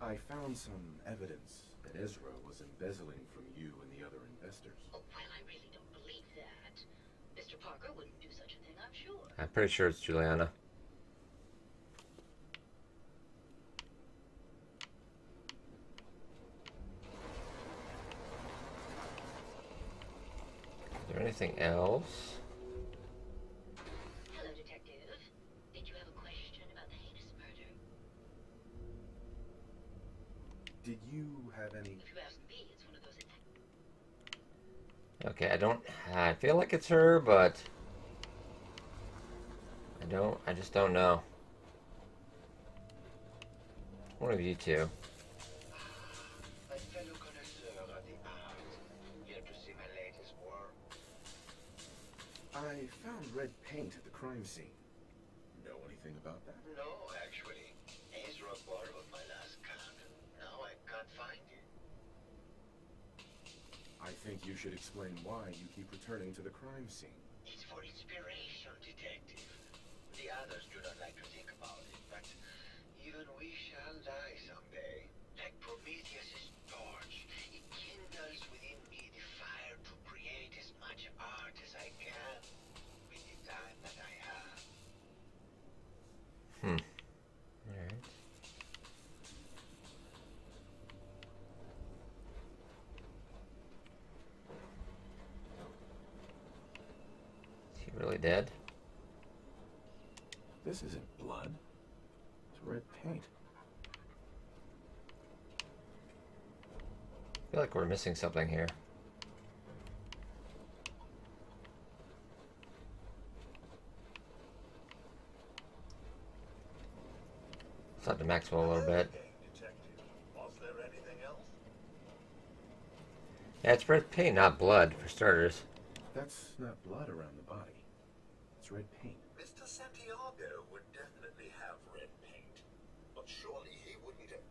I found some evidence that Ezra was embezzling from you and the other investors. Oh, well, I really don't believe that. Mr. Parker wouldn't do such a thing, I'm sure. I'm pretty sure it's Juliana. Is there anything else? Hello, Detective. Did you have a question about the heinous murder? Did you have any... If you ask me, it's one of those... Okay, I feel like it's her, but I just don't know. One of you two. My fellow connoisseur of the arts, here to see my latest work. I found red paint at the crime scene. Know anything about that? No, actually. Ezra borrowed my last candle. Now I can't find it. I think you should explain why you keep returning to the crime scene. It's for inspiration, Detective. The others do not like to think about it, but even we shall die someday. Like Prometheus' torch, it kindles within me the fire to create as much art as I can with the time that I have. Alright. Is he really dead? This isn't blood. It's red paint. I feel like we're missing something here. Let's talk to Maxwell a little bit. Detective, was there anything else? Yeah, it's red paint, not blood, for starters. That's not blood around the body. It's red paint. Mr. Santiago would definitely have red paint, but surely he wouldn't have...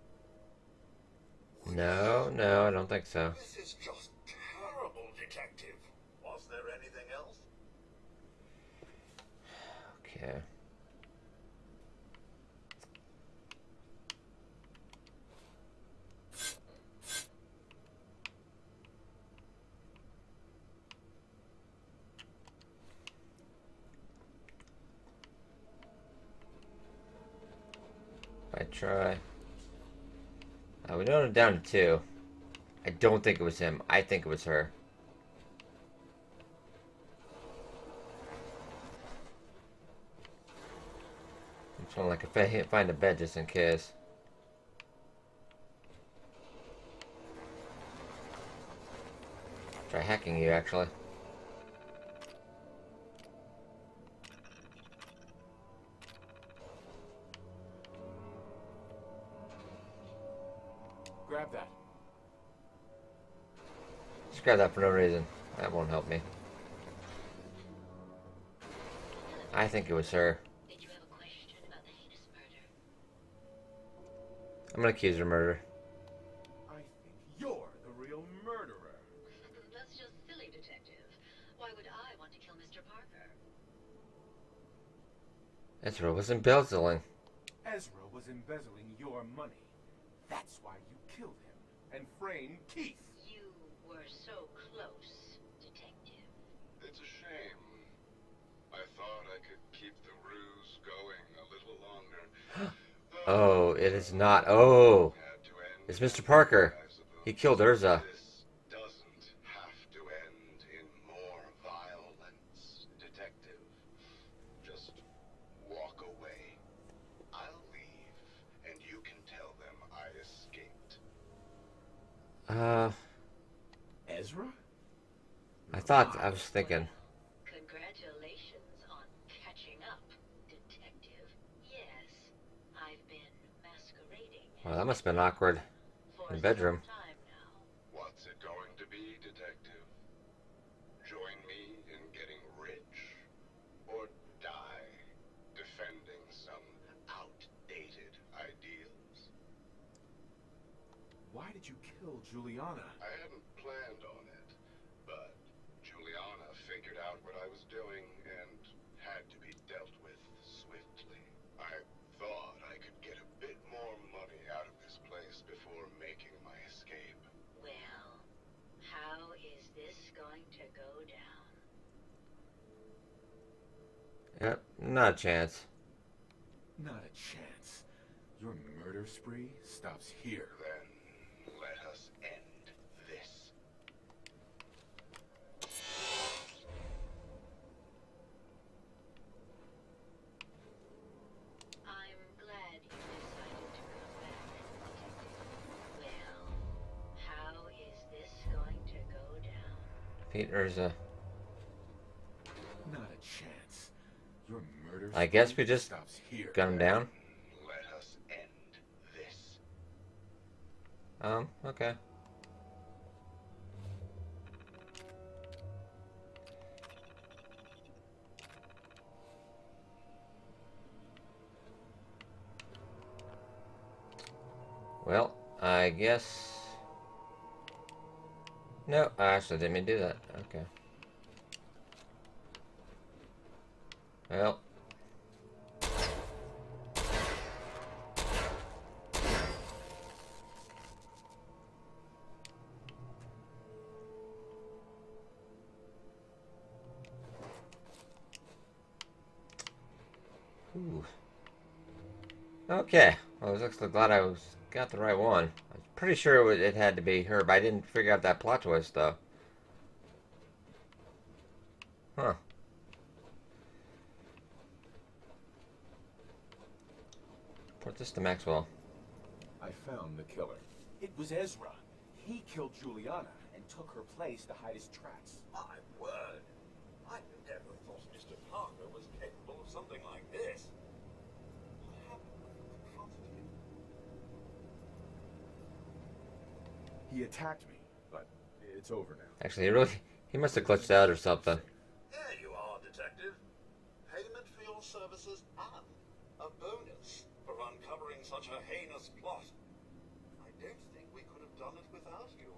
No, I don't think so. This is just terrible, Detective. Was there anything else? Okay. I try. We know it down to 2. I don't think it was him. I think it was her. I'm just want to find a bed just in case. Try hacking you, actually. Grab that. Just grab that for no reason. That won't help me. I think it was her. Did you have a question about the heinous murder? I'm gonna accuse her of murder. I think you're the real murderer. That's just silly, Detective. Why would I want to kill Mr. Parker? Ezra was embezzling. Ezra was embezzling your money. That's why you killed him and framed Keith. You were so close, Detective. It's a shame. I thought I could keep the ruse going a little longer. Oh, it is not. Oh, Had to end. it's Mr. Parker. I suppose. He killed Urza. This doesn't have to end in more violence, Detective. Just walk away. I'll leave, and you can tell them I escaped. Ezra? I was thinking. Congratulations on catching up, Detective. Yes, I've been masquerading Well, that must have been awkward for in the bedroom. some time now. What's it going to be, Detective? Join me in getting rich? Or die defending some outdated ideals? did you kill Juliana? I hadn't planned on it, but Juliana figured out what I was doing and had to be dealt with swiftly. I thought I could get a bit more money out of this place before making my escape. Well, how is this going to go down? Yep, not a chance. Not a chance. Your murder spree stops here. Then let us end this. I'm glad you decided to come back, Detective. Well, how is this going to go down? Pete Urza. Not a chance. Your murder I guess spree we just stops here. gun him down. Let us end this. Okay. Well, I guess... No, I actually didn't mean to do that. Okay. Well. Ooh. Okay. Well, I was actually glad I got the right one. I was pretty sure it had to be her, but I didn't figure out that plot twist, though. Huh. Report this to Maxwell. I found the killer. It was Ezra. He killed Juliana and took her place to hide his tracks. My word. I never thought Mr. Parker was capable of something like this. What happened when you confronted him? He attacked me, but it's over now. Actually, he must have glitched out or something. There you are, Detective. Payment for your services and a bonus for uncovering such a heinous plot. I don't think we could have done it without you.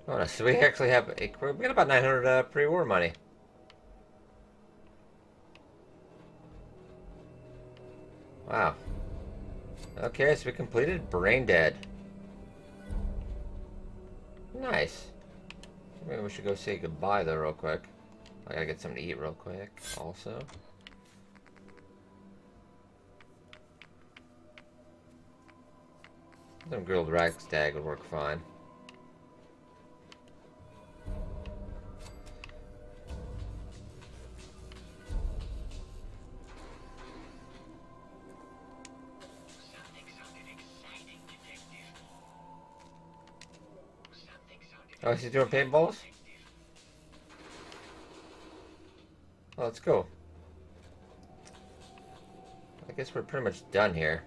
Oh, no, so we actually have... We got about 900 pre-war money. Wow. Okay, so we completed Brain Dead. Nice. Maybe we should go say goodbye though real quick. I gotta get something to eat real quick also. Some grilled ragstag would work fine. Oh, is he doing paintballs? Oh, that's cool. I guess we're pretty much done here.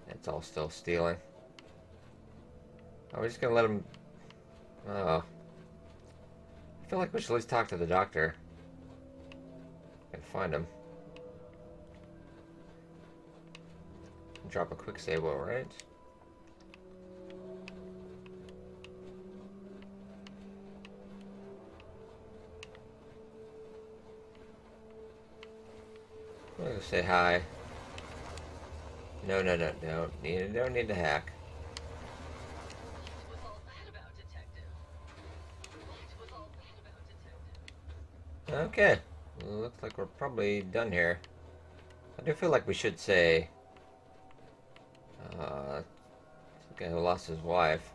It's all still stealing. Oh, we're just gonna let him... Oh. I feel like we should at least talk to the doctor. And find him. Drop a quick save, right? I'm gonna say hi. No, don't need to hack. What was all that about, Detective? What was all that about, Detective? Okay. Well, looks like we're probably done here. I do feel like we should say... the guy who lost his wife.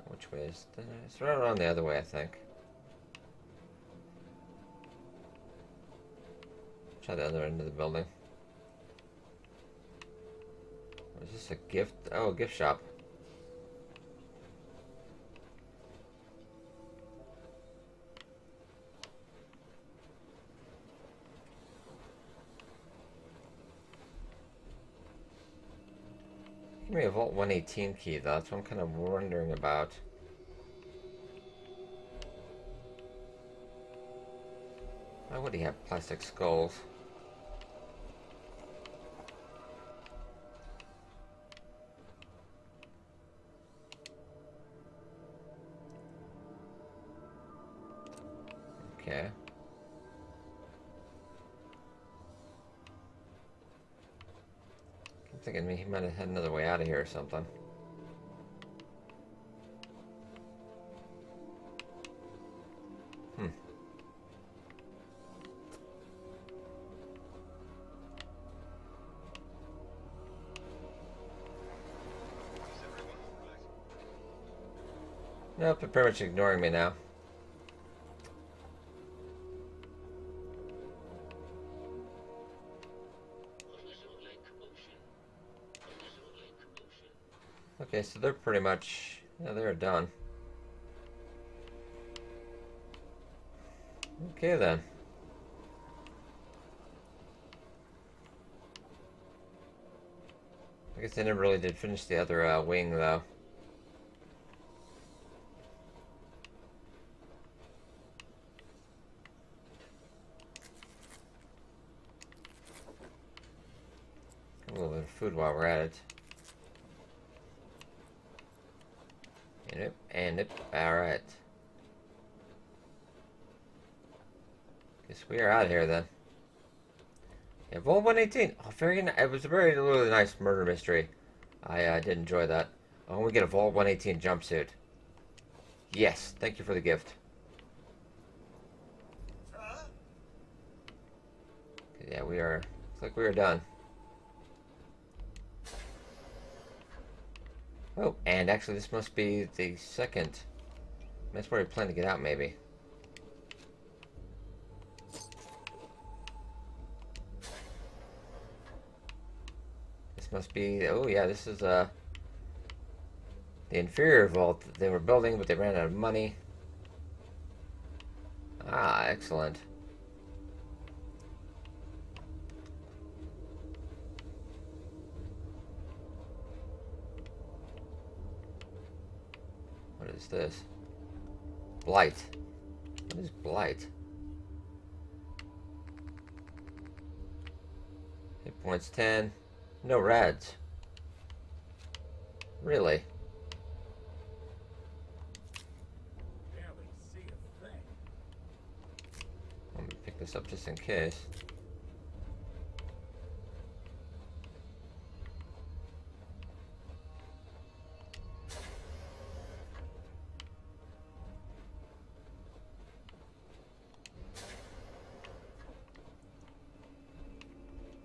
Which way is that? It's right around the other way, I think. Try the other end of the building. Or is this a gift? Oh, a gift shop. Give me a Vault 118 key, though. That's what I'm kind of wondering about. Why would he have plastic skulls? Okay. I'm thinking he might have had another way out of here or something. Nope, they're pretty much ignoring me now. Okay, so they're pretty much, yeah, they're done. Okay then. I guess they never really did finish the other wing though. A little bit of food while we're at it. And alright. Guess we are out of here then. Yeah, Vault 118. Oh, it was a really nice murder mystery. I did enjoy that. Oh, and we get a Vault 118 jumpsuit. Yes, thank you for the gift. Yeah, looks like we are done. Oh, and actually this must be the second. That's where we plan to get out, maybe. This must be, oh yeah, this is the inferior vault that they were building, but they ran out of money. Ah, excellent. What is this? Blight. What is blight? Hit points 10. No rads. Really? Barely see a thing. Let me pick this up just in case.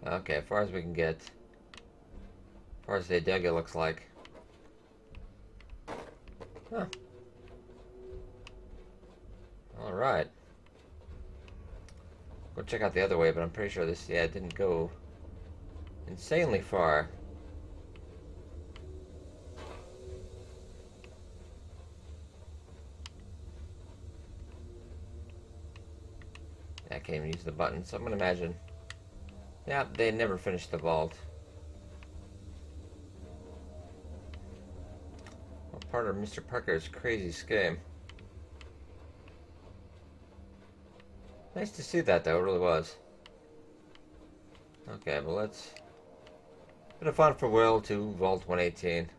Okay, as far as we can get. As far as they dug, it looks like. Huh. Alright. Go check out the other way, but I'm pretty sure this, yeah, it didn't go insanely far. I can't even use the button, so I'm gonna imagine. Yeah, they never finished the vault. Well, part of Mr. Parker's crazy scheme. Nice to see that, though. It really was. Okay, well, let's... Bit of fun for Will to Vault 118.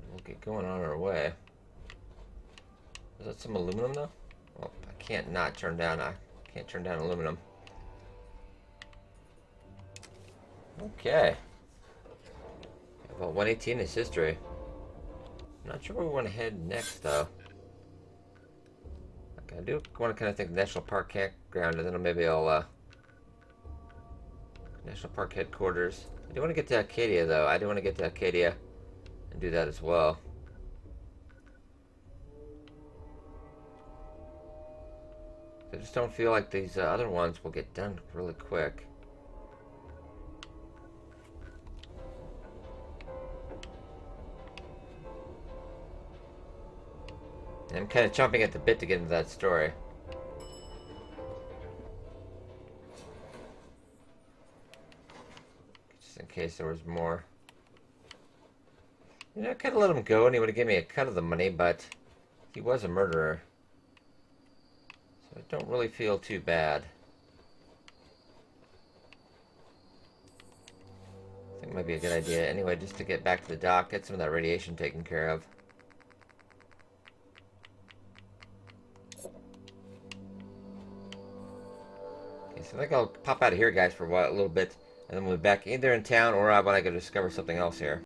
We'll get going on our way. Is that some aluminum, though? Well, I can't not turn down... I can't turn down aluminum. Okay. Well, 118 is history. I'm not sure where we want to head next, though. Okay, I do want to kind of think National Park Campground, and then maybe I'll, National Park Headquarters. I do want to get to Acadia, though. I do want to get to Acadia and do that as well. I just don't feel like these other ones will get done really quick. I'm kind of chomping at the bit to get into that story. Just in case there was more. You know, I could have let him go and he would have given me a cut of the money, but he was a murderer. So I don't really feel too bad. I think it might be a good idea anyway, just to get back to the dock, get some of that radiation taken care of. Okay, so I think I'll pop out of here, guys, for a little bit, and then we'll be back either in town or when I go discover something else here.